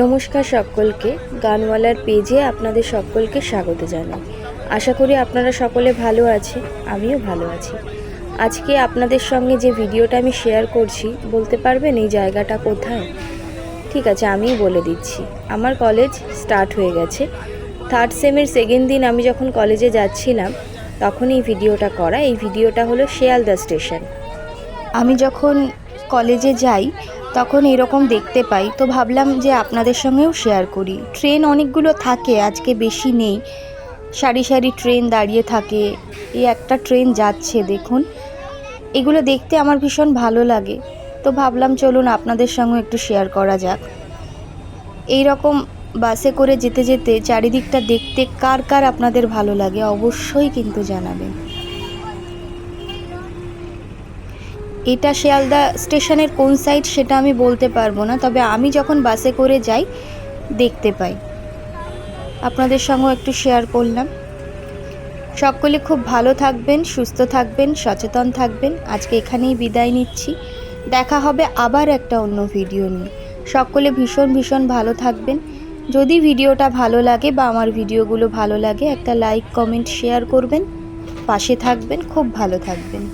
নমস্কার সকলকে, গানওয়ালার পেজে আপনাদের সকলকে স্বাগত জানাই। আশা করি আপনারা সকলে ভালো আছেন, আমিও ভালো আছি। আজকে আপনাদের সঙ্গে যে ভিডিওটা আমি শেয়ার করছি, বলতে পারবেন এই জায়গাটা কোথায়? ঠিক আছে, আমিই বলে দিচ্ছি। আমার কলেজ স্টার্ট হয়ে গেছে। থার্ড সেমের সেকেন্ড দিন আমি যখন কলেজে যাচ্ছিলাম তখন এই ভিডিওটা করা। এই ভিডিওটা হলো শিয়ালদা স্টেশন। আমি যখন কলেজে যাই তখন এরকম দেখতে পাই, তো ভাবলাম যে আপনাদের সঙ্গেও শেয়ার করি। ট্রেন অনেকগুলো থাকে, আজকে বেশি নেই। সারি সারি ট্রেন দাঁড়িয়ে থাকে। এই একটা ট্রেন যাচ্ছে, দেখুন। এগুলো দেখতে আমার ভীষণ ভালো লাগে, তো ভাবলাম চলুন আপনাদের সঙ্গে একটু শেয়ার করা যাক। এই রকম বাসে করে যেতে যেতে চারিদিকটা দেখতে কার কার আপনাদের ভালো লাগে অবশ্যই কিন্তু জানাবেন। এটা শিয়ালদা স্টেশনের কোন সাইড সেটা আমি বলতে পারবো না, তবে আমি যখন বাসে করে যাই দেখতে পাই। আপনাদের সঙ্গেও একটু শেয়ার করলাম। সকলে খুব ভালো থাকবেন, সুস্থ থাকবেন, সচেতন থাকবেন। আজকে এখানেই বিদায় নিচ্ছি। দেখা হবে আবার একটা অন্য ভিডিও নিয়ে। সকলে ভীষণ ভীষণ ভালো থাকবেন। যদি ভিডিওটা ভালো লাগে বা আমার ভিডিওগুলো ভালো লাগে, একটা লাইক, কমেন্ট, শেয়ার করবেন, পাশে থাকবেন। খুব ভালো থাকবেন।